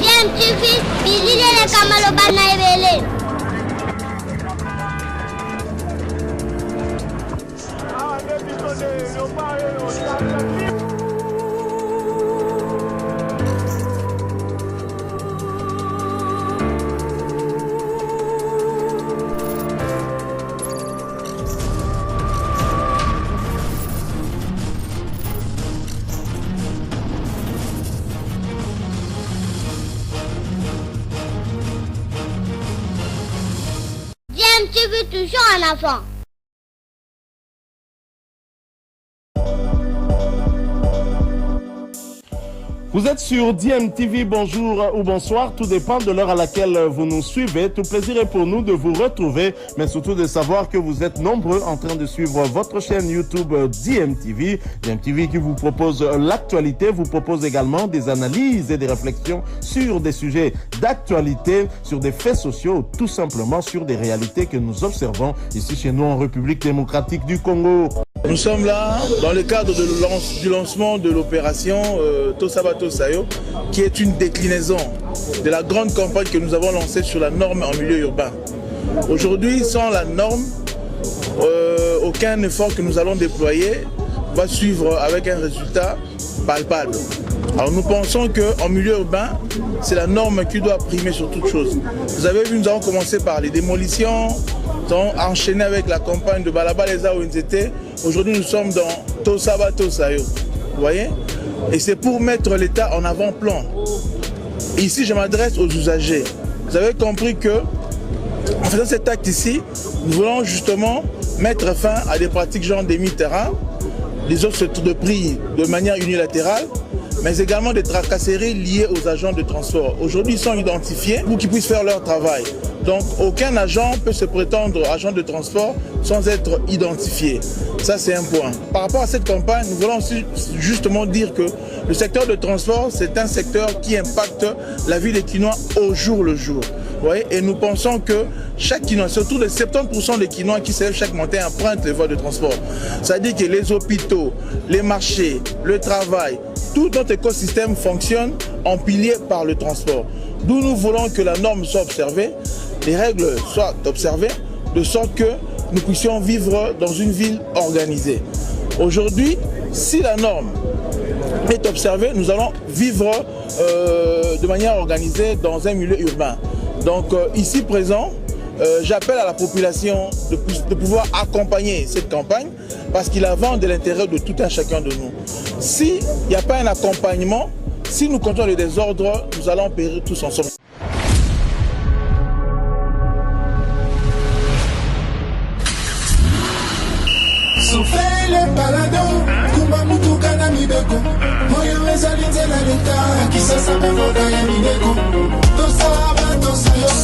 DMTV, bilile kamalo bana ebele. DMTV toujours en avant. Vous êtes sur DMTV, bonjour ou bonsoir, tout dépend de l'heure à laquelle vous nous suivez. Tout plaisir est pour nous de vous retrouver, mais surtout de savoir que vous êtes nombreux en train de suivre votre chaîne YouTube DMTV. DMTV qui vous propose l'actualité, vous propose également des analyses et des réflexions sur des sujets d'actualité, sur des faits sociaux, tout simplement sur des réalités que nous observons ici chez nous en République démocratique du Congo. Nous sommes là dans le cadre du lancement de l'opération Tosaba Tosayo, qui est une déclinaison de la grande campagne que nous avons lancée sur la norme en milieu urbain. Aujourd'hui, sans la norme, aucun effort que nous allons déployer va suivre avec un résultat palpable. Alors nous pensons qu'en milieu urbain, c'est la norme qui doit primer sur toute chose. Vous avez vu, nous avons commencé par les démolitions, nous avons enchaîné avec la campagne de Balabaleza au NZT. Aujourd'hui, nous sommes dans Tosaba Tosayo. Vous voyez? Et c'est pour mettre l'État en avant-plan. Ici, je m'adresse aux usagers. Vous avez compris que, en faisant cet acte ici, nous voulons justement mettre fin à des pratiques genre des mi-terrain, des offres de prix de manière unilatérale, mais également des tracasseries liées aux agents de transport. Aujourd'hui, ils sont identifiés pour qu'ils puissent faire leur travail. Donc, aucun agent peut se prétendre agent de transport sans être identifié. Ça, c'est un point. Par rapport à cette campagne, nous voulons aussi justement dire que le secteur de transport, c'est un secteur qui impacte la vie des Kinois au jour le jour. Vous voyez? Et nous pensons que chaque Kinois, surtout les 70% des Kinois qui se lèvent chaque matin, empruntent les voies de transport. C'est-à-dire que les hôpitaux, les marchés, le travail, tout notre écosystème fonctionne en pilier par le transport. D'où nous voulons que la norme soit observée, les règles soient observées, de sorte que nous puissions vivre dans une ville organisée. Aujourd'hui, si la norme est observée, nous allons vivre de manière organisée dans un milieu urbain. Donc ici présent, j'appelle à la population de pouvoir accompagner cette campagne parce qu'il va de l'intérêt de tout un chacun de nous. S'il n'y a pas un accompagnement, si nous comptons le désordre, nous allons périr tous ensemble.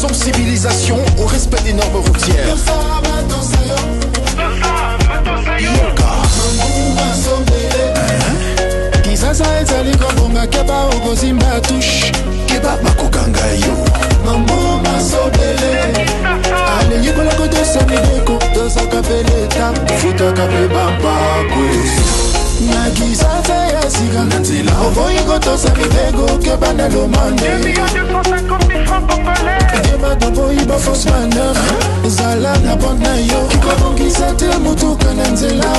Sensibilisation au respect des normes routières. Kisasa ezali kobonga keba okozimba touche keba bakokanga yo mambo masobele ale yikolako tosamideko tosakapele tam futakape bampakwe nakisasa ya sika na nzela okoyiko tosamideko keba na lomande 2 250 000 francs congolais keba toboyiba fausse manœuvre zala na bona yo kikobongisa te motuka na nzela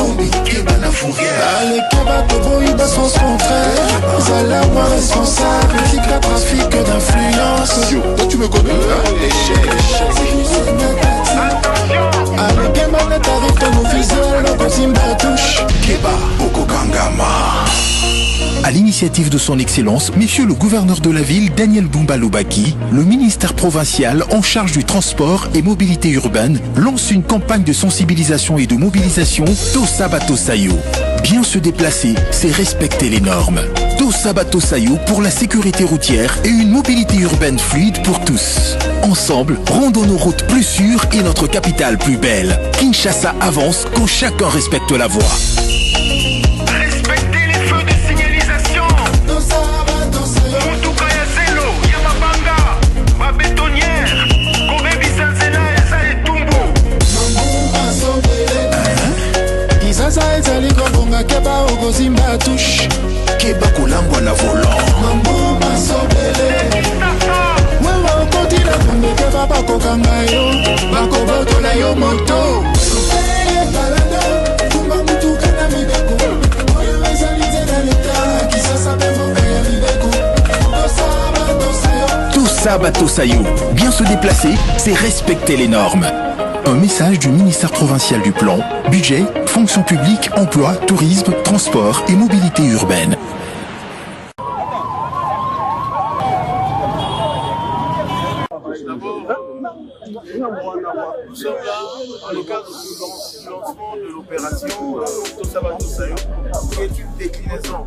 keba na fourrière ale keba toboyiba sens contraire zala moi responsable tika trafic d'influence toi tu me connais ale keba na tarif ton officiel okozimba touche keba okokangama. À l'initiative de son Excellence, Monsieur le gouverneur de la ville, Daniel Bumba Lubaki, le ministère provincial en charge du transport et mobilité urbaine lance une campagne de sensibilisation et de mobilisation Tosaba Tosayo. Bien se déplacer, c'est respecter les normes. Tosaba Tosayo pour la sécurité routière et une mobilité urbaine fluide pour tous. Ensemble, rendons nos routes plus sûres et notre capitale plus belle. Kinshasa avance quand chacun respecte la voie. Keba okozimba touche keba kulangwa na volant yo moto kumba mutuka na mideko oyo ezali te na leta kisasa mpe mboka ya libeko Tout ça, bateau Sayou. Bien se déplacer, c'est respecter les normes. Un message du ministère provincial du Plan, budget, fonction publique, emploi, tourisme, transport et mobilité urbaine. Nous sommes là dans le cadre du lancement de l'opération Tosa va Tosayo, qui est une déclinaison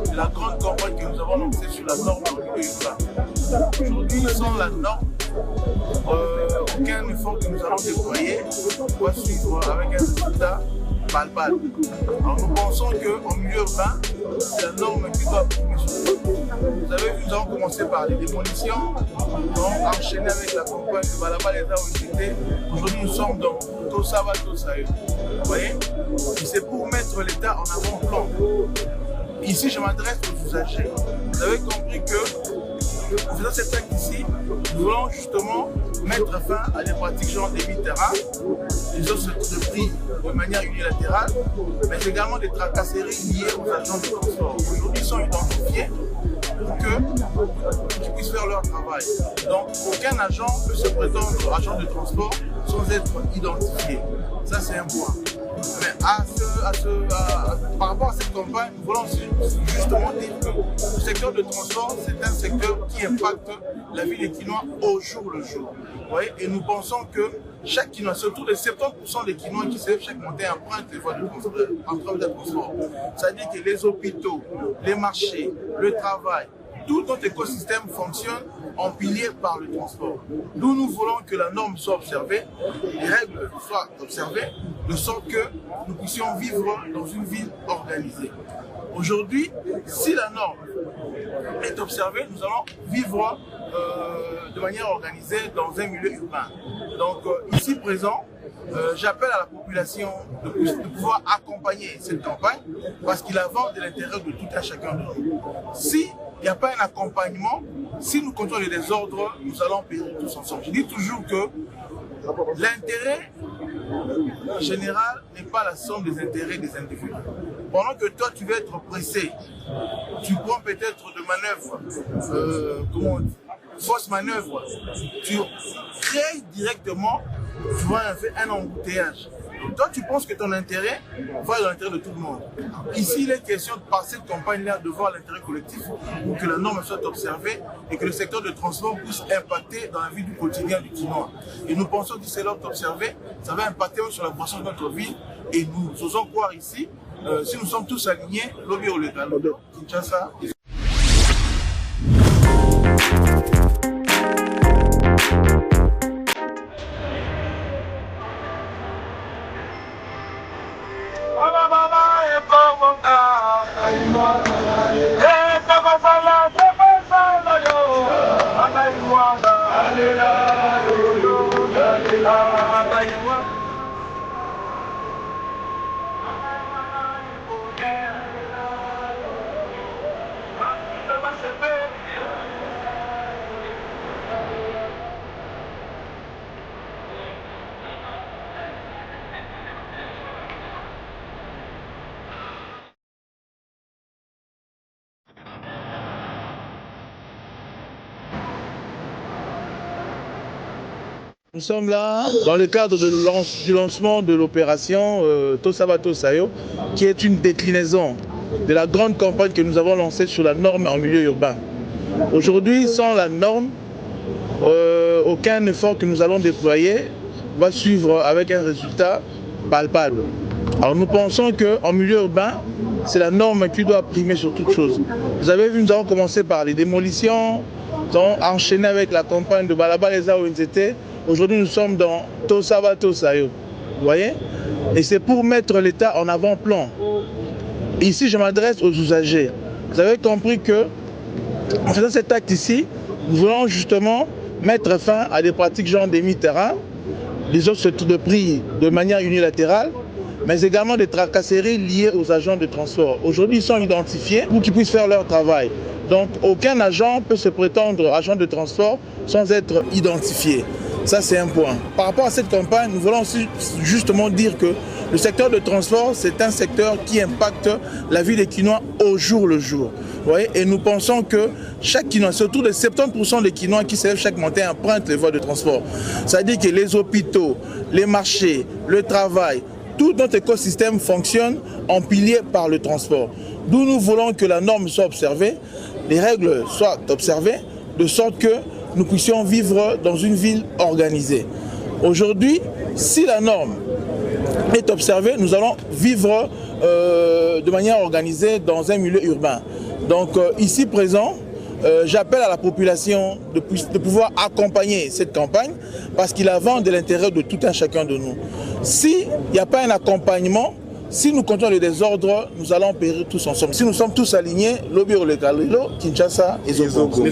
de la grande campagne que nous avons lancée sur la norme en milieu urbain. Aujourd'hui, sans la norme, aucun effort que nous allons déployer va suivre avec un résultat palpable. Alors nous pensons qu'en milieu urbain, c'est la norme qui doit primer sur tout. Vous avez vu, nous avons commencé par les démolitions, nous avons enchaîné avec la campagne de Balaba les ONCT. Aujourd'hui, nous sommes dans Tosa va Tosayo. Vous voyez? Et c'est pour mettre l'État en avant-plan. Ici, je m'adresse aux usagers. Vous avez compris que en faisant cet acte ici, nous voulons justement mettre fin à des pratiques genre des mi-terrain, des offres de prix de manière unilatérale, mais également des tracasseries liées aux agents de transport. Aujourd'hui, ils sont identifiés pour qu'ils puissent faire leur travail. Donc, aucun agent peut se prétendre agent de transport sans être identifié. Ça, c'est un point. Mais par rapport à cette campagne, nous voulons justement dire que le secteur de transport, c'est un secteur qui impacte la vie des Quinois au jour le jour. Vous voyez? Et nous pensons que chaque Quinois, surtout les 70% des Quinois qui se lèvent chaque matin empruntent les voies de transport. C'est-à-dire que les hôpitaux, les marchés, le travail, tout notre écosystème fonctionne en pilier par le transport. Nous voulons que la norme soit observée, les règles soient observées, de sorte que nous puissions vivre dans une ville organisée. Aujourd'hui, si la norme est observée, nous allons vivre de manière organisée dans un milieu urbain. Donc ici présent, j'appelle à la population de pouvoir accompagner cette campagne parce qu'il avance de l'intérêt de tout un chacun de nous. S'il n'y a pas un accompagnement, si nous comptons les désordres, nous allons périr tous ensemble. Je dis toujours que l'intérêt général n'est pas la somme des intérêts des individus. Pendant que toi, tu veux être pressé, tu prends peut-être de manœuvres, fausse manœuvre, tu crées directement un embouteillage. Toi, tu penses que ton intérêt va dans l'intérêt de tout le monde. Ici, il est question, par cette campagne-là, de voir l'intérêt collectif pour que la norme soit observée et que le secteur de transport puisse impacter dans la vie du quotidien du Quinois. Et nous pensons que si c'est l'ordre observé, ça va impacter sur la boisson de notre ville. Et nous osons croire ici, si nous sommes tous alignés, lobby au légal, Kinshasa. Nous sommes là dans le cadre du lancement de l'opération Tosa va Tosayo, qui est une déclinaison de la grande campagne que nous avons lancée sur la norme en milieu urbain. Aujourd'hui, sans la norme, aucun effort que nous allons déployer va suivre avec un résultat palpable. Alors nous pensons qu'en milieu urbain, c'est la norme qui doit primer sur toute chose. Vous avez vu, nous avons commencé par les démolitions, nous avons enchaîné avec la campagne de Balaba les ONCT. Aujourd'hui, nous sommes dans Tosa va Tosayo. Vous voyez? Et c'est pour mettre l'État en avant-plan. Ici, je m'adresse aux usagers. Vous avez compris que, en faisant cet acte ici, nous voulons justement mettre fin à des pratiques genre des mi-terrain, des offres de prix de manière unilatérale, mais également des tracasseries liées aux agents de transport. Aujourd'hui, ils sont identifiés pour qu'ils puissent faire leur travail. Donc, aucun agent peut se prétendre agent de transport sans être identifié. Ça, c'est un point. Par rapport à cette campagne, nous voulons aussi justement dire que le secteur de transport, c'est un secteur qui impacte la vie des Kinois au jour le jour. Vous voyez? Et nous pensons que chaque Kinois, c'est autour de 70% des Kinois qui se lèvent chaque matin empruntent les voies de transport. Ça veut dire que les hôpitaux, les marchés, le travail, tout notre écosystème fonctionne en pilier par le transport. D'où nous voulons que la norme soit observée, les règles soient observées, de sorte que nous puissions vivre dans une ville organisée. Aujourd'hui, si la norme est observée, nous allons vivre de manière organisée dans un milieu urbain. Donc ici présent, j'appelle à la population de pouvoir accompagner cette campagne parce qu'il va de l'intérêt de tout un chacun de nous. S'il n'y a pas un accompagnement, si nous comptons le désordre, nous allons périr tous ensemble. Si nous sommes tous alignés, Lobby Kinshasa et Zogo.